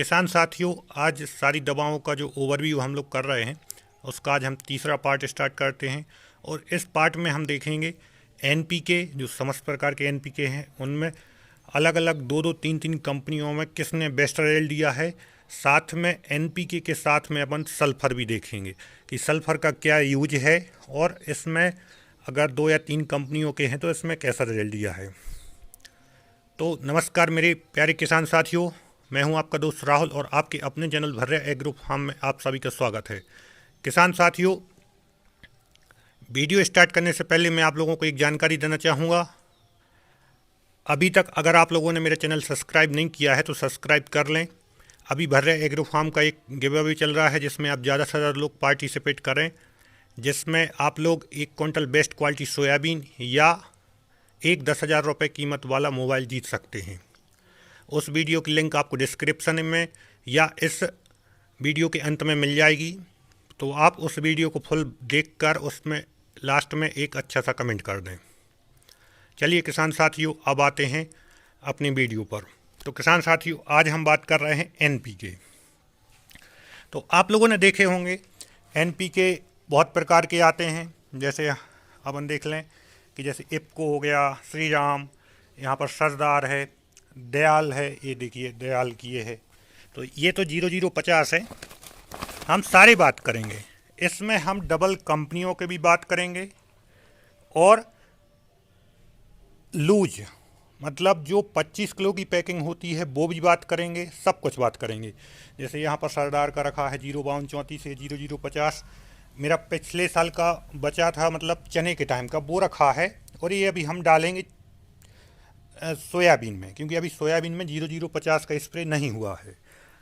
किसान साथियों, आज सारी दवाओं का जो ओवरव्यू हम लोग कर रहे हैं उसका आज हम तीसरा पार्ट स्टार्ट करते हैं। और इस पार्ट में हम देखेंगे एनपीके, जो समस्त प्रकार के एनपीके हैं उनमें अलग अलग दो दो तीन तीन कंपनियों में किसने बेस्ट रिजल्ट दिया है। साथ में एनपीके के साथ में अपन सल्फ़र भी देखेंगे कि सल्फ़र का क्या यूज है और इसमें अगर दो या तीन कंपनियों के हैं तो इसमें कैसा रिजल्ट दिया है। तो नमस्कार मेरे प्यारे किसान साथियों, मैं हूं आपका दोस्त राहुल और आपके अपने चैनल भर्रे एग्रो फार्म में आप सभी का स्वागत है। किसान साथियों, वीडियो स्टार्ट करने से पहले मैं आप लोगों को एक जानकारी देना चाहूँगा। अभी तक अगर आप लोगों ने मेरा चैनल सब्सक्राइब नहीं किया है तो सब्सक्राइब कर लें। अभी भर्रे एग्रो फार्म का एक गिव अवे चल रहा है जिसमें आप ज़्यादा से ज़्यादा लोग पार्टिसिपेट करें, जिसमें आप लोग 1 क्विंटल बेस्ट क्वालिटी सोयाबीन या एक 10,000 रुपये कीमत वाला मोबाइल जीत सकते हैं। उस वीडियो की लिंक आपको डिस्क्रिप्शन में या इस वीडियो के अंत में मिल जाएगी, तो आप उस वीडियो को फुल देखकर उसमें लास्ट में एक अच्छा सा कमेंट कर दें। चलिए किसान साथियों, अब आते हैं अपनी वीडियो पर। तो किसान साथियों, आज हम बात कर रहे हैं एनपीके। तो आप लोगों ने देखे होंगे एनपीके बहुत प्रकार के आते हैं। जैसे अपन देख लें कि जैसे इफ्को हो गया, श्रीराम, यहाँ पर सरदार है, दयाल है, ये देखिए दयाल की ये है। तो ये तो 0050 है। हम सारी बात करेंगे, इसमें हम डबल कंपनियों के भी बात करेंगे और लूज मतलब जो 25 किलो की पैकिंग होती है वो भी बात करेंगे, सब कुछ बात करेंगे। जैसे यहाँ पर सरदार का रखा है 05234 से 0050, मेरा पिछले साल का बचा था मतलब चने के टाइम का, वो रखा है। और ये अभी हम डालेंगे सोयाबीन में, क्योंकि अभी सोयाबीन में 0050 का स्प्रे नहीं हुआ है।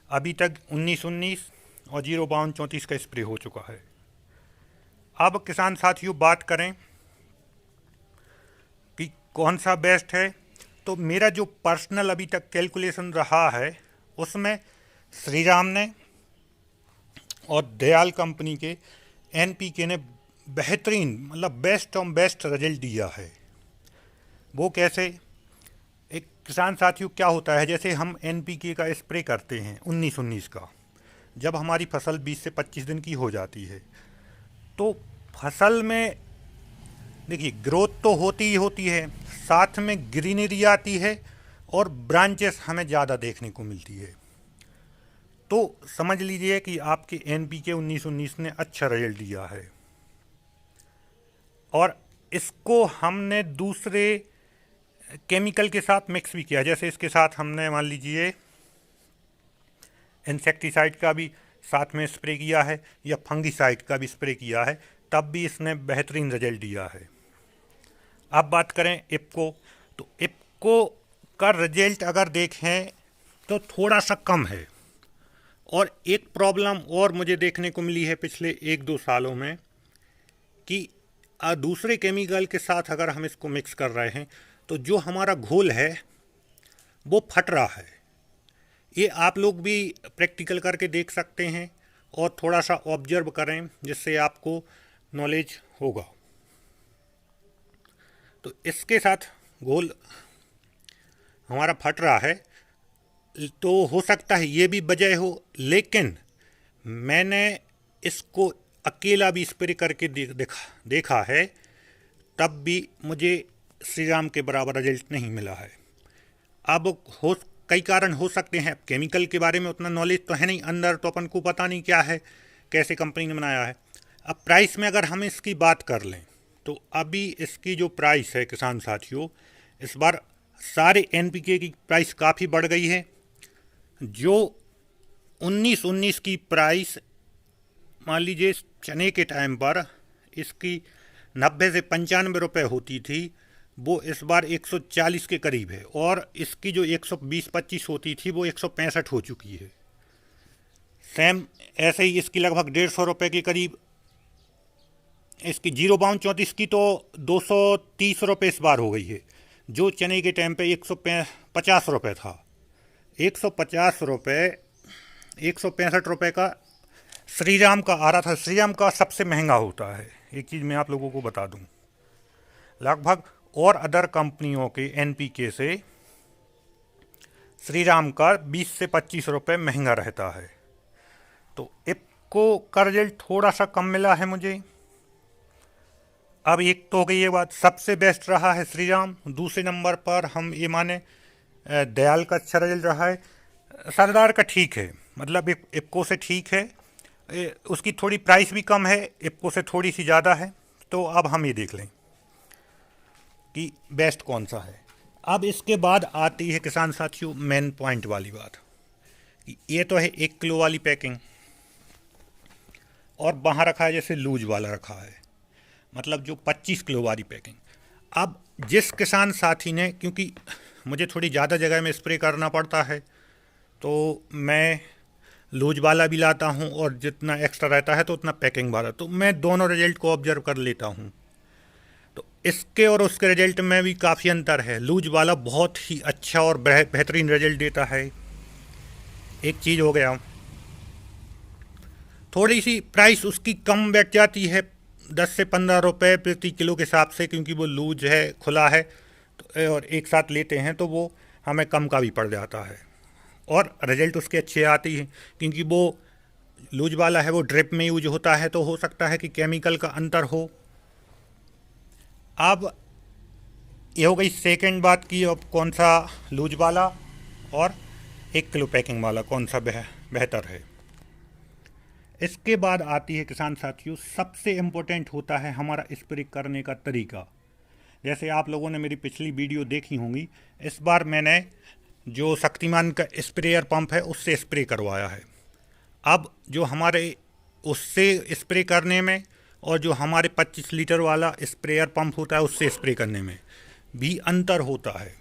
अभी तक 1919 और 05234 का स्प्रे हो चुका है। अब किसान साथियों बात करें कि कौन सा बेस्ट है, तो मेरा जो पर्सनल अभी तक कैलकुलेशन रहा है उसमें श्रीराम ने और दयाल कंपनी के एनपीके ने बेहतरीन मतलब बेस्ट ऑन बेस्ट रिजल्ट दिया है। वो कैसे? एक किसान साथियों, क्या होता है, जैसे हम एनपीके का स्प्रे करते हैं 1919 का, जब हमारी फसल 20 से 25 दिन की हो जाती है तो फसल में देखिए ग्रोथ तो होती ही होती है, साथ में ग्रीनरी आती है और ब्रांचेस हमें ज़्यादा देखने को मिलती है। तो समझ लीजिए कि आपके एनपीके 1919 ने अच्छा रिजल्ट दिया है। और इसको हमने दूसरे केमिकल के साथ मिक्स भी किया। जैसे इसके साथ हमने मान लीजिए इंसेक्टिसाइड का भी साथ में स्प्रे किया है या फंगिसाइड का भी स्प्रे किया है, तब भी इसने बेहतरीन रिजल्ट दिया है। अब बात करें इफ्को, तो इफ्को का रिजल्ट अगर देखें तो थोड़ा सा कम है। और एक प्रॉब्लम और मुझे देखने को मिली है पिछले 1-2 सालों में कि दूसरे केमिकल के साथ अगर हम इसको मिक्स कर रहे हैं तो जो हमारा घोल है वो फट रहा है। ये आप लोग भी प्रैक्टिकल करके देख सकते हैं और थोड़ा सा ऑब्जर्व करें, जिससे आपको नॉलेज होगा। तो इसके साथ घोल हमारा फट रहा है, तो हो सकता है ये भी वजह हो, लेकिन मैंने इसको अकेला भी स्प्रे करके देखा है, तब भी मुझे श्रीराम के बराबर रिजल्ट नहीं मिला है। अब हो कई कारण हो सकते हैं, केमिकल के बारे में उतना नॉलेज तो है नहीं अंदर, तो अपन को पता नहीं क्या है, कैसे कंपनी ने बनाया है। अब प्राइस में अगर हम इसकी बात कर लें तो अभी इसकी जो प्राइस है किसान साथियों, इस बार सारे एनपीके की प्राइस काफ़ी बढ़ गई है। जो 1919 की प्राइस मान लीजिए चने के टाइम पर इसकी 90 से 95 रुपये होती थी, वो इस बार 140 के करीब है। और इसकी जो 120-25 होती थी वो 165 हो चुकी है। सेम ऐसे ही इसकी लगभग 150 रुपये के करीब, इसकी 05234 की तो 230 रुपये इस बार हो गई है। जो चने के टाइम पे 150 रुपये था, 150 रुपये 165 रुपये का श्रीराम का आ रहा था। श्रीराम का सबसे महंगा होता है, एक चीज़ मैं आप लोगों को बता दूं, लगभग और अदर कंपनियों के एनपीके से श्रीराम का 20 से 25 रुपये महंगा रहता है। तो इफ़को का रिजल्ट थोड़ा सा कम मिला है मुझे। अब एक तो हो गई ये बात, सबसे बेस्ट रहा है श्रीराम। दूसरे नंबर पर हम ये माने दयाल का अच्छा रिजल्ट रहा है। सरदार का ठीक है, मतलब इफ़को से ठीक है, उसकी थोड़ी प्राइस भी कम है, इफ़को से थोड़ी सी ज़्यादा है। तो अब हम ये देख लें कि बेस्ट कौन सा है। अब इसके बाद आती है किसान साथियों मेन पॉइंट वाली बात कि ये तो है 1 किलो वाली पैकिंग, और वहाँ रखा है जैसे लूज वाला रखा है, मतलब जो 25 किलो वाली पैकिंग। अब जिस किसान साथी ने, क्योंकि मुझे थोड़ी ज़्यादा जगह में स्प्रे करना पड़ता है, तो मैं लूज वाला भी लाता हूँ और जितना एक्स्ट्रा रहता है तो उतना पैकिंग वाला, तो मैं दोनों रिजल्ट को ऑब्जर्व कर लेता हूँ। तो इसके और उसके रिजल्ट में भी काफ़ी अंतर है। लूज वाला बहुत ही अच्छा और बेहतरीन रिजल्ट देता है। एक चीज़ हो गया, थोड़ी सी प्राइस उसकी कम बैठ जाती है, 10 से 15 रुपये प्रति किलो के हिसाब से, क्योंकि वो लूज है, खुला है, तो और एक साथ लेते हैं तो वो हमें कम का भी पड़ जाता है और रिजल्ट उसके अच्छे आते हैं। क्योंकि वो लूज वाला है, वो ड्रिप में यूज होता है, तो हो सकता है कि केमिकल का अंतर हो। अब ये हो गई सेकंड बात की, अब कौन सा लूज वाला और 1 किलो पैकिंग वाला कौन सा बेहतर है। इसके बाद आती है किसान साथियों, सबसे इम्पोर्टेंट होता है हमारा स्प्रे करने का तरीका। जैसे आप लोगों ने मेरी पिछली वीडियो देखी होंगी, इस बार मैंने जो शक्तिमान का स्प्रेयर पंप है उससे स्प्रे करवाया है। अब जो हमारे उससे स्प्रे करने में और जो हमारे 25 लीटर वाला स्प्रेयर पंप होता है उससे स्प्रे करने में भी अंतर होता है।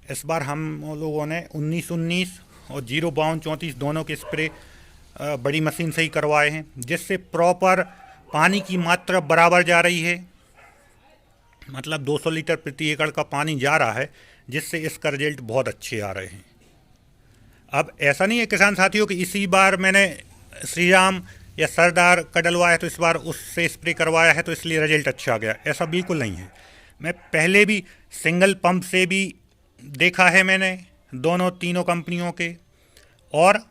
इस बार हम लोगों ने 19-19 और 0-52-34 दोनों के स्प्रे बड़ी मशीन से ही करवाए हैं, जिससे प्रॉपर पानी की मात्रा बराबर जा रही है, मतलब 200 लीटर प्रति एकड़ का पानी जा रहा है, जिससे इसका रिजल्ट बहुत अच्छे आ रहे हैं। अब ऐसा नहीं है किसान साथियों कि इसी बार मैंने श्रीराम या सरदार का डलवाया तो इस बार उससे स्प्रे करवाया है तो इसलिए रिजल्ट अच्छा आ गया, ऐसा बिल्कुल नहीं है। मैं पहले भी सिंगल पंप से भी देखा है मैंने, दोनों तीनों कंपनियों के, और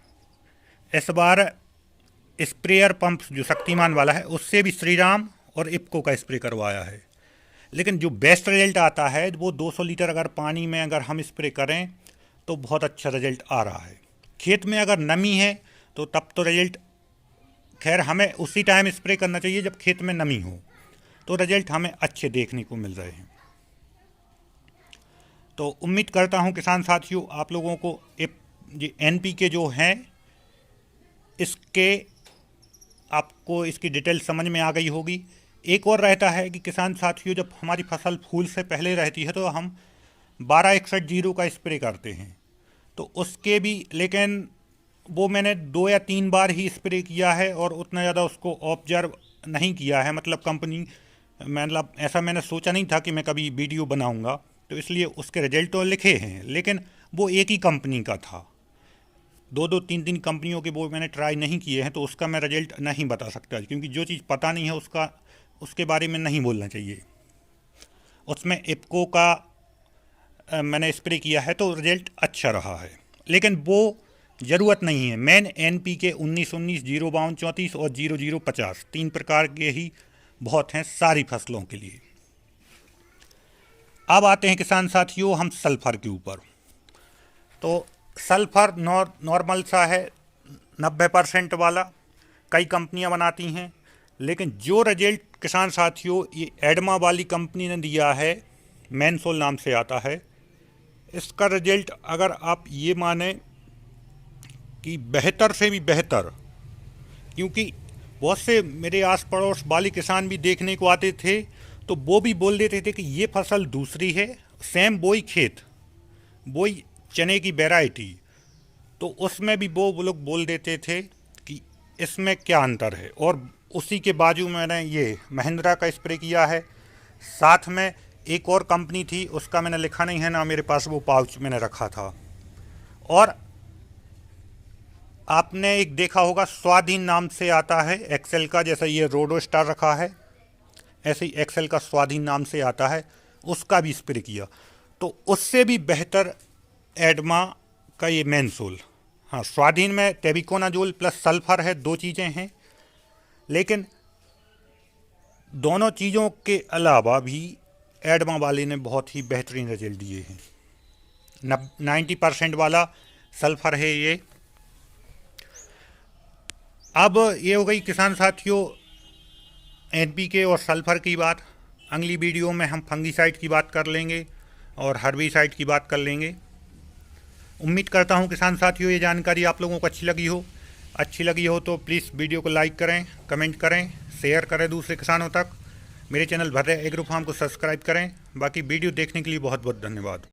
इस बार स्प्रेयर पंप जो शक्तिमान वाला है उससे भी श्रीराम और इफ़को का स्प्रे करवाया है। लेकिन जो बेस्ट रिजल्ट आता है वो 200 लीटर अगर पानी में अगर हम स्प्रे करें तो बहुत अच्छा रिजल्ट आ रहा है। खेत में अगर नमी है तो तब तो रिजल्ट, खैर हमें उसी टाइम स्प्रे करना चाहिए जब खेत में नमी हो, तो रिजल्ट हमें अच्छे देखने को मिल रहे हैं। तो उम्मीद करता हूं किसान साथियों आप लोगों को ये NPK जो हैं इसके आपको इसकी डिटेल समझ में आ गई होगी। एक और रहता है कि किसान साथियों जब हमारी फसल फूल से पहले रहती है तो हम 1261-0 का स्प्रे करते हैं, तो उसके भी, लेकिन वो मैंने 2 या 3 बार ही स्प्रे किया है और उतना ज़्यादा उसको ऑब्जर्व नहीं किया है। मतलब कंपनी, मतलब ऐसा मैंने सोचा नहीं था कि मैं कभी वीडियो बनाऊंगा, तो इसलिए उसके रिजल्ट तो लिखे हैं, लेकिन वो एक ही कंपनी का था। 2-2, 3-3 कंपनियों के वो मैंने ट्राई नहीं किए हैं, तो उसका मैं रिजल्ट नहीं बता सकता, क्योंकि जो चीज़ पता नहीं है उसके बारे में नहीं बोलना चाहिए। उसमें इफ़को का मैंने स्प्रे किया है तो रिजल्ट अच्छा रहा है, लेकिन वो ज़रूरत नहीं है। मेन NPK 19-19, 0-52-34 और 0-0-50 3 प्रकार के ही बहुत हैं सारी फसलों के लिए। अब आते हैं किसान साथियों हम सल्फर के ऊपर। तो सल्फर नॉर्मल सा है, 90% वाला कई कंपनियां बनाती हैं, लेकिन जो रिजल्ट किसान साथियों ये एडमा वाली कंपनी ने दिया है, मैनसोल नाम से आता है, इसका रिजल्ट अगर आप ये माने कि बेहतर से भी बेहतर, क्योंकि बहुत से मेरे आस पड़ोस वाले किसान भी देखने को आते थे तो वो भी बोल देते थे कि ये फसल दूसरी है, सेम वही खेत, वही चने की वैरायटी, तो उसमें भी वो लोग बोल देते थे कि इसमें क्या अंतर है। और उसी के बाजू मैंने ये महिंद्रा का स्प्रे किया है, साथ में एक और कंपनी थी उसका मैंने लिखा नहीं है ना मेरे पास, वो पाउच मैंने रखा था। और आपने एक देखा होगा स्वाधीन नाम से आता है एक्सेल का, जैसा ये रोडो स्टार रखा है ऐसे ही एक्सेल का स्वाधीन नाम से आता है, उसका भी स्प्रे किया, तो उससे भी बेहतर एडमा का ये मेनसोल। हाँ, स्वाधीन में टेबिकोनाजोल प्लस सल्फर है, 2 चीज़ें हैं, लेकिन दोनों चीज़ों के अलावा भी एडमा वाले ने बहुत ही बेहतरीन रिजल्ट दिए हैं। 90% वाला सल्फर है ये। अब ये हो गई किसान साथियों एनपीके और सल्फर की बात। अगली वीडियो में हम फंगीसाइड की बात कर लेंगे और हर्बिसाइड की बात कर लेंगे। उम्मीद करता हूँ किसान साथियों ये जानकारी आप लोगों को अच्छी लगी हो तो प्लीज़ वीडियो को लाइक करें, कमेंट करें, शेयर करें दूसरे किसानों तक। मेरे चैनल भर्रे एग्रो फार्म को सब्सक्राइब करें। बाकी वीडियो देखने के लिए बहुत बहुत धन्यवाद।